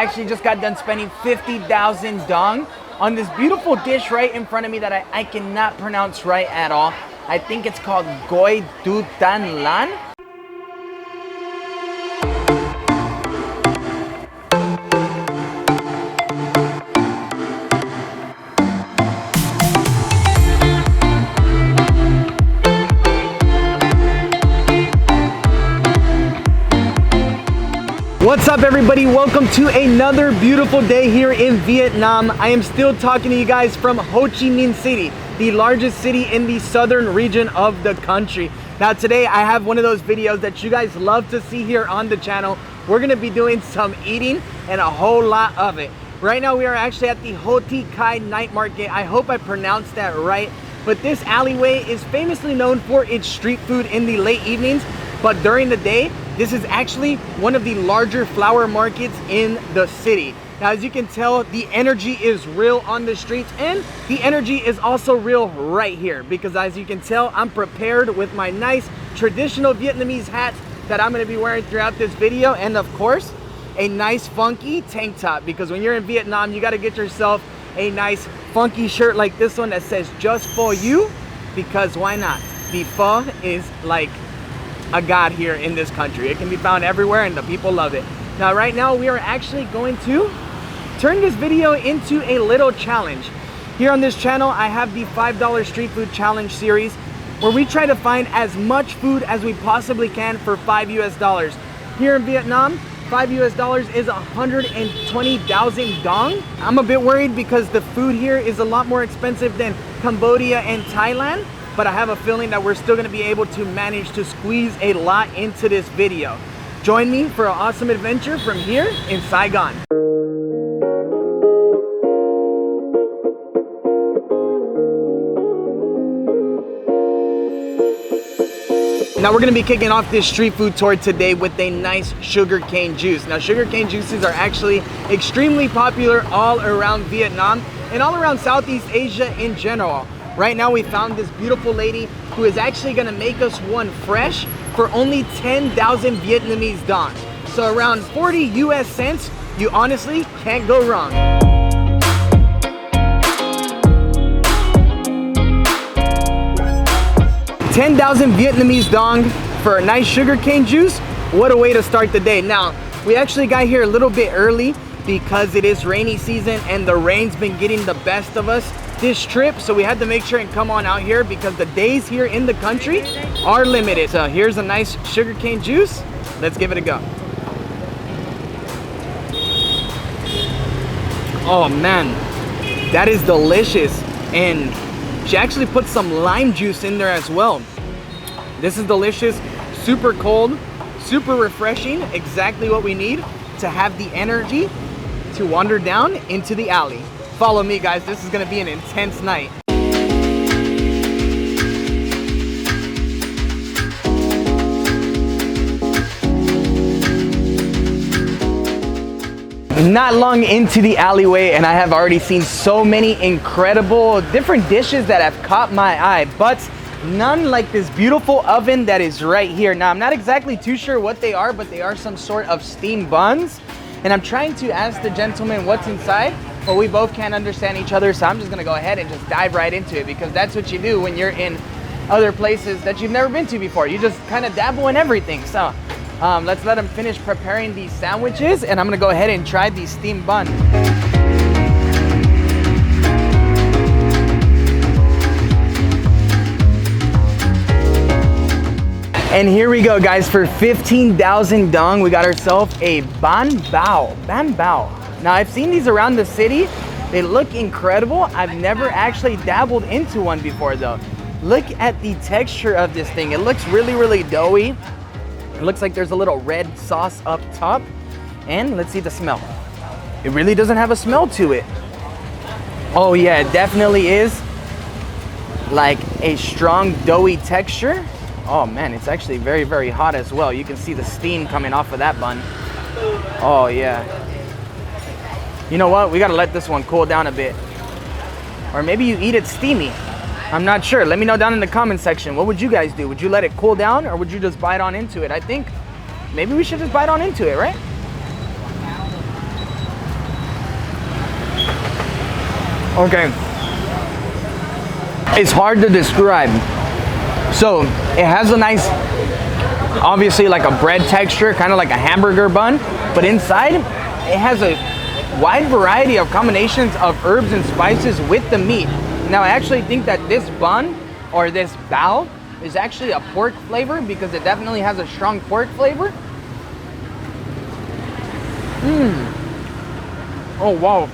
actually just got done spending 50,000 dong on this beautiful dish right in front of me that I cannot pronounce right at all. I think it's called Goi Du Tan Lan. What's up everybody, welcome to another beautiful day here in Vietnam. I am still talking to you guys from Ho Chi Minh City, the largest city in the southern region of the country. Now today I have one of those videos that you guys love to see here on the channel. We're gonna be doing some eating and a whole lot of it. Right now we are actually at the Ho Thi Ky Night Market. I hope I pronounced that right. But this alleyway is famously known for its street food in the late evenings. But during the day, this is actually one of the larger flower markets in the city. Now, as you can tell, the energy is real on the streets, and the energy is also real right here, because as you can tell, I'm prepared with my nice traditional Vietnamese hats that I'm gonna be wearing throughout this video, and of course, a nice funky tank top, because when you're in Vietnam, you gotta get yourself a nice funky shirt like this one that says just for you, because why not? The pho is like a god here in this country. It can be found everywhere and the people love it. Now right now we are actually going to turn this video into a little challenge. Here on this channel I have the $5 street food challenge series where we try to find as much food as we possibly can for $5 US. Here in Vietnam, $5 US is 120,000 dong. I'm a bit worried because the food here is a lot more expensive than Cambodia and Thailand, but I have a feeling that we're still gonna be able to manage to squeeze a lot into this video. Join me for an awesome adventure from here in Saigon. Now we're gonna be kicking off this street food tour today with a nice sugarcane juice. Now sugarcane juices are actually extremely popular all around Vietnam and all around Southeast Asia in general. Right now we found this beautiful lady who is actually gonna make us one fresh for only 10,000 Vietnamese dong. So around 40 US cents, you honestly can't go wrong. 10,000 Vietnamese dong for a nice sugarcane juice. What a way to start the day. Now, we actually got here a little bit early because it is rainy season and the rain's been getting the best of us this trip, so we had to make sure and come on out here because the days here in the country are limited. So here's a nice sugarcane juice. Let's give it a go. Oh man, that is delicious. And she actually put some lime juice in there as well. This is delicious, super cold, super refreshing, exactly what we need to have the energy to wander down into the alley. Follow me guys, this is gonna be an intense night. Not long into the alleyway and I have already seen so many incredible different dishes that have caught my eye, but none like this beautiful oven that is right here. Now I'm not exactly too sure what they are, but they are some sort of steamed buns. And I'm trying to ask the gentleman what's inside, but we both can't understand each other, so I'm just gonna go ahead and just dive right into it because that's what you do when you're in other places that you've never been to before. You just kind of dabble in everything. So let's let him finish preparing these sandwiches and I'm gonna go ahead and try these steamed buns. And here we go guys, for 15,000 dong, we got ourselves a ban bao. Ban bao. Now I've seen these around the city. They look incredible. I've never actually dabbled into one before though. Look at the texture of this thing. It looks really, really doughy. It looks like there's a little red sauce up top. And let's see the smell. It really doesn't have a smell to it. Oh yeah, it definitely is like a strong doughy texture. Oh man, it's actually very, very hot as well. You can see the steam coming off of that bun. Oh yeah. You know what? We gotta let this one cool down a bit. Or maybe you eat it steamy. I'm not sure. Let me know down in the comment section. What would you guys do? Would you let it cool down or would you just bite on into it? I think maybe we should just bite on into it, right? Okay. It's hard to describe. So it has a nice, obviously like a bread texture, kind of like a hamburger bun, but inside it has a wide variety of combinations of herbs and spices with the meat. Now I actually think that this bun or this bao is actually a pork flavor because it definitely has a strong pork flavor. Oh wow.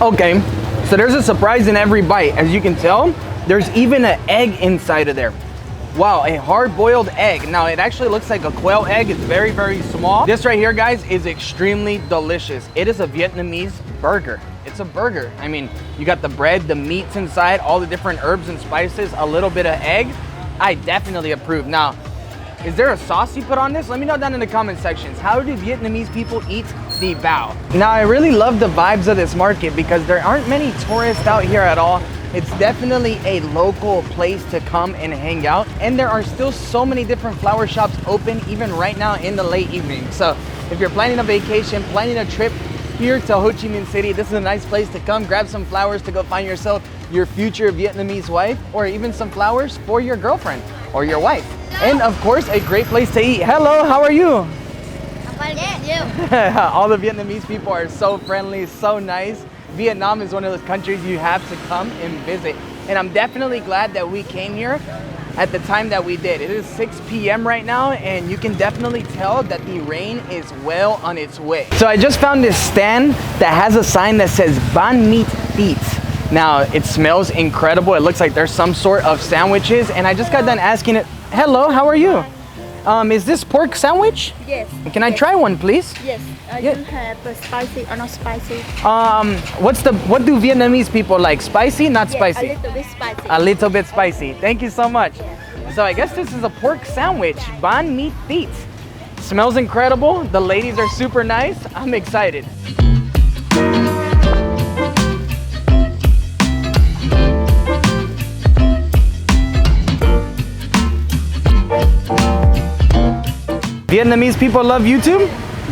Okay, so there's a surprise in every bite. As you can tell, there's even an egg inside of there. Wow, a hard-boiled egg. Now, it actually looks like a quail egg. It's very, very small. This right here, guys, is extremely delicious. It is a Vietnamese burger. It's a burger. I mean, you got the bread, the meats inside, all the different herbs and spices, a little bit of egg. I definitely approve. Now, is there a sauce you put on this? Let me know down in the comment sections. How do Vietnamese people eat the bao? Now, I really love the vibes of this market because there aren't many tourists out here at all. It's definitely a local place to come and hang out. And there are still so many different flower shops open even right now in the late evening. So if you're planning a vacation, planning a trip here to Ho Chi Minh City, this is a nice place to come, grab some flowers to go find yourself your future Vietnamese wife, or even some flowers for your girlfriend or your wife. And of course, a great place to eat. Hello, how are you? I'm fine, you. All the Vietnamese people are so friendly, so nice. Vietnam is one of those countries you have to come and visit. And I'm definitely glad that we came here at the time that we did. It is 6 p.m. right now, and you can definitely tell that the rain is well on its way. So I just found this stand that has a sign that says Banh Mi Thịt. Now, it smells incredible. It looks like there's some sort of sandwiches, and I just got done asking it. Hello, how are you? Is this pork sandwich? Yes. Can I try one, please? Yes. You have spicy or not spicy? What do Vietnamese people like? Spicy, not spicy? A little bit spicy. A little bit spicy. Thank you so much. So I guess this is a pork sandwich, Banh Mi Thịt. Smells incredible. The ladies are super nice. I'm excited. Vietnamese people love YouTube?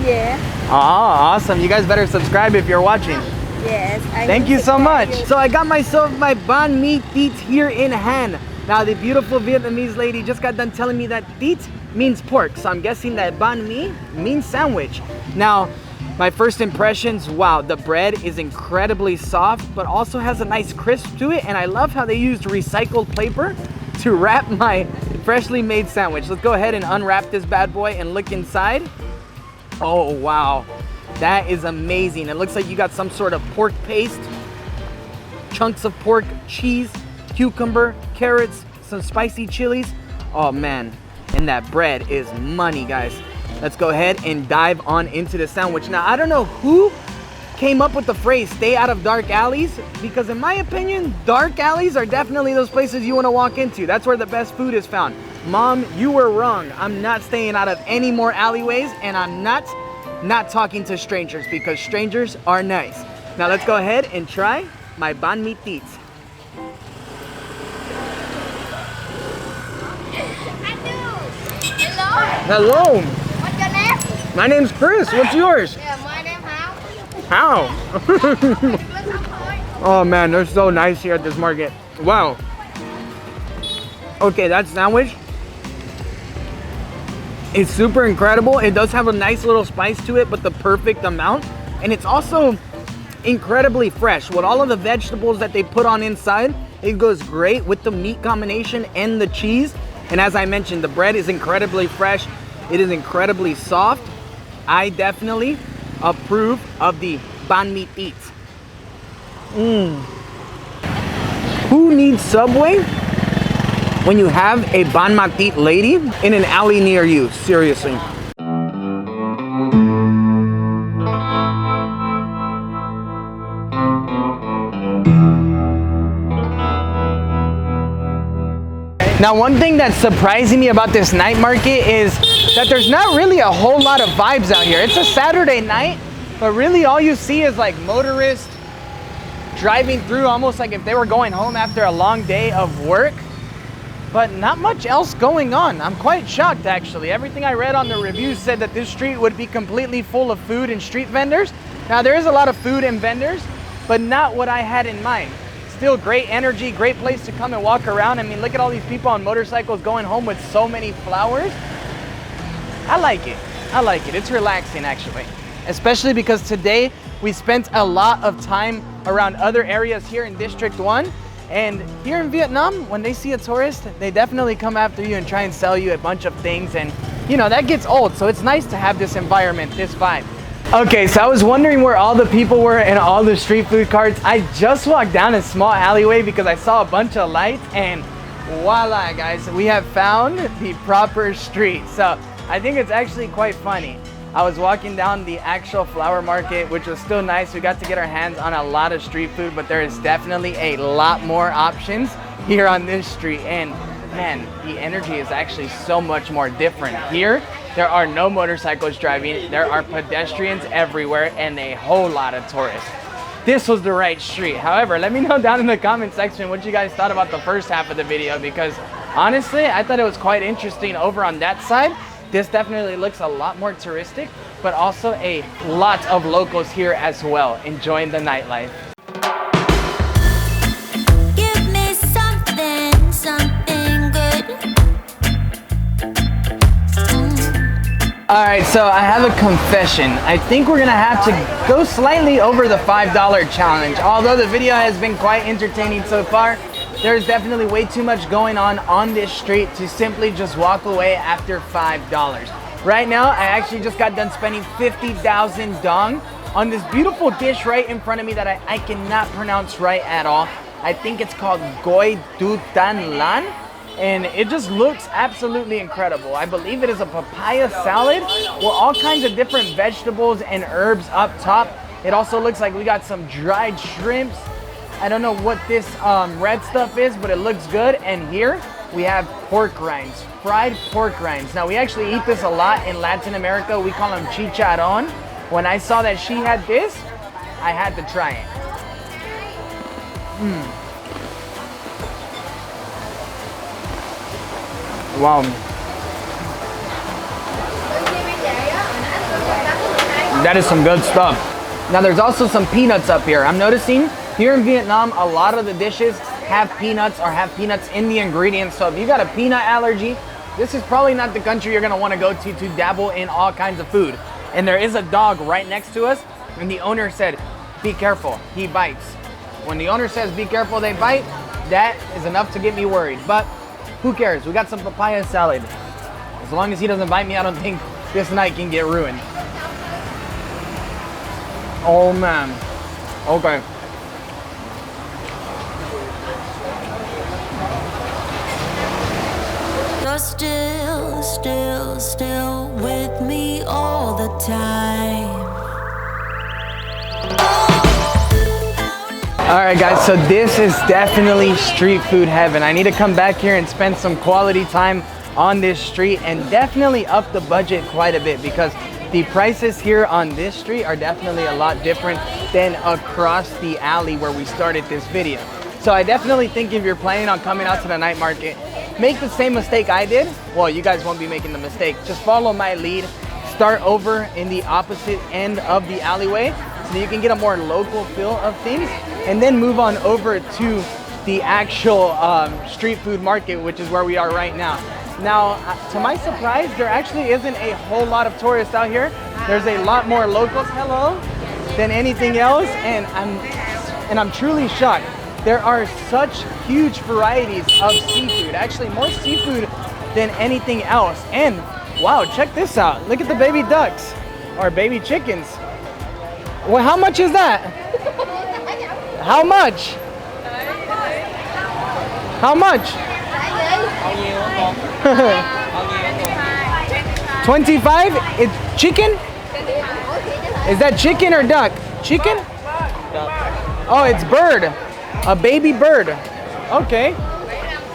Yeah. Oh, awesome. You guys better subscribe if you're watching. Yes. Thank you so much. So I got myself my Banh Mi Thịt here in hand. Now the beautiful Vietnamese lady just got done telling me that thịt means pork. So I'm guessing that Banh Mi means sandwich. Now, my first impressions, wow, the bread is incredibly soft, but also has a nice crisp to it. And I love how they used recycled paper to wrap my freshly made sandwich. Let's go ahead and unwrap this bad boy and look inside. Oh, wow. That is amazing. It looks like you got some sort of pork paste, chunks of pork, cheese, cucumber, carrots, some spicy chilies. Oh, man. And that bread is money, guys. Let's go ahead and dive on into the sandwich. Now, I don't know who came up with the phrase, stay out of dark alleys, because in my opinion, dark alleys are definitely those places you want to walk into. That's where the best food is found. Mom, you were wrong. I'm not staying out of any more alleyways, and I'm not talking to strangers, because strangers are nice. Now let's go ahead and try my Banh Mi Thịt. Hello. Hello. What's your name? My name's Chris. What's yours? Yeah, my name How? Oh man, they're so nice here at this market. Wow. Okay, that sandwich is super incredible. It does have a nice little spice to it, but the perfect amount. And it's also incredibly fresh. With all of the vegetables that they put on inside, it goes great with the meat combination and the cheese. And as I mentioned, the bread is incredibly fresh. It is incredibly soft. I definitely approve of the Banh Mi Thịt. Who needs Subway when you have a Banh Mi Thịt lady in an alley near you? Seriously. Now, one thing that's surprising me about this night market is that there's not really a whole lot of vibes out here. It's a Saturday night, but really all you see is like motorists driving through, almost like if they were going home after a long day of work. but not much else going on. I'm quite shocked actually. Everything I read on the reviews said that this street would be completely full of food and street vendors. Now there is a lot of food and vendors, but not what I had in mind. Still great energy, great place to come and walk around. I mean, look at all these people on motorcycles going home with so many flowers. I like it. I like it. It's relaxing actually, especially because today we spent a lot of time around other areas here in District 1. And here in Vietnam, when they see a tourist, they definitely come after you and try and sell you a bunch of things. And you know, that gets old. So it's nice to have this environment, this vibe. Okay, so I was wondering where all the people were and all the street food carts. I just walked down a small alleyway because I saw a bunch of lights, and voila guys, we have found the proper street. So I think it's actually quite funny. I was walking down the actual flower market, which was still nice. We got to get our hands on a lot of street food, but there is definitely a lot more options here on this street. And man, the energy is actually so much more different. Here, there are no motorcycles driving, there are pedestrians everywhere, and a whole lot of tourists. This was the right street. However, let me know down in the comment section what you guys thought about the first half of the video, because honestly, I thought it was quite interesting over on that side. This definitely looks a lot more touristic, but also a lot of locals here as well, enjoying the nightlife. Give me something, something good. All right, so I have a confession. I think we're gonna have to go slightly over the $5 challenge. Although the video has been quite entertaining so far, there's definitely way too much going on this street to simply just walk away after $5. Right now, I actually just got done spending 50,000 dong on this beautiful dish right in front of me that I cannot pronounce right at all. I think it's called Goi Du Tan Lan, and it just looks absolutely incredible. I believe it is a papaya salad with all kinds of different vegetables and herbs up top. It also looks like we got some dried shrimps. I don't know what this red stuff is, but it looks good. And here we have pork rinds, fried pork rinds. Now we actually eat this a lot in Latin America. We call them chicharron. When I saw that she had this, I had to try it. Wow. That is some good stuff. Now there's also some peanuts up here. I'm noticing here in Vietnam, a lot of the dishes have peanuts or have peanuts in the ingredients. So if you got a peanut allergy, this is probably not the country you're gonna wanna go to dabble in all kinds of food. And there is a dog right next to us, and the owner said, be careful, he bites. When the owner says, be careful, they bite, that is enough to get me worried. But who cares? We got some papaya salad. As long as he doesn't bite me, I don't think this night can get ruined. Oh man. Okay. You're still with me all the time. All right guys, so this is definitely street food heaven. I need to come back here and spend some quality time on this street and definitely up the budget quite a bit, because the prices here on this street are definitely a lot different than across the alley where we started this video. So I definitely think if you're planning on coming out to the night market, make the same mistake I did. Well, you guys won't be making the mistake. Just follow my lead. Start over in the opposite end of the alleyway so you can get a more local feel of things, and then move on over to the actual street food market, which is where we are right now. Now, to my surprise, there actually isn't a whole lot of tourists out here. There's a lot more locals, hello, than anything else, and I'm truly shocked. There are such huge varieties of seafood, actually more seafood than anything else. And wow, check this out. Look at the baby ducks or baby chickens. Well, how much is that? How much? How much? 25? It's chicken? Is that chicken or duck? Chicken? Oh, it's bird. A baby bird. Okay.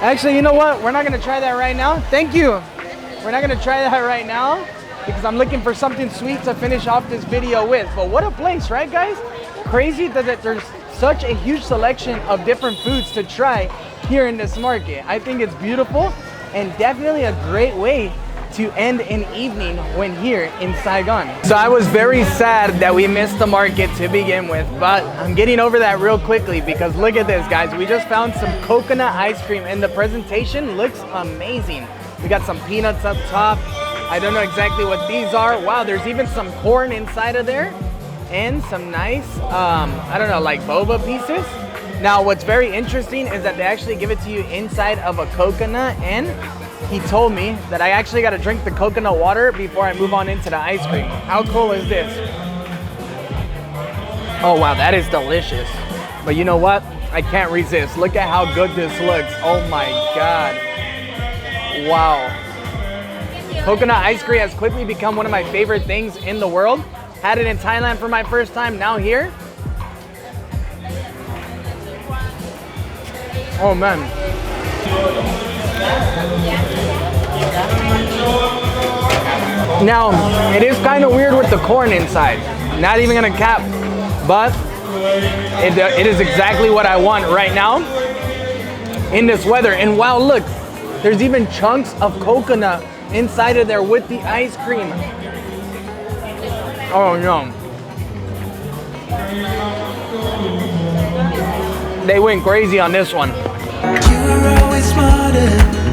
Actually, you know what? We're not gonna try that right now. Thank you. We're not gonna try that right now because I'm looking for something sweet to finish off this video with. But what a place, right guys? Crazy that there's such a huge selection of different foods to try here in this market. I think it's beautiful and definitely a great way to end an evening when here in Saigon. So I was very sad that we missed the market to begin with, but I'm getting over that real quickly because look at this, guys. We just found some coconut ice cream and the presentation looks amazing. We got some peanuts up top. I don't know exactly what these are. Wow, there's even some corn inside of there and some nice, I don't know, like boba pieces. Now, what's very interesting is that they actually give it to you inside of a coconut, and he told me that I actually got to drink the coconut water before I move on into the ice cream. How cool is this? Oh wow, that is delicious. But you know what? I can't resist. Look at how good this looks. Oh my God. Wow. Coconut ice cream has quickly become one of my favorite things in the world. Had it in Thailand for my first time, now here. Oh man. Now, it is kind of weird with the corn inside. Not even gonna cap, but it is exactly what I want right now in this weather. And wow, look, there's even chunks of coconut inside of there with the ice cream. Oh no. They went crazy on this one. You were always smarter.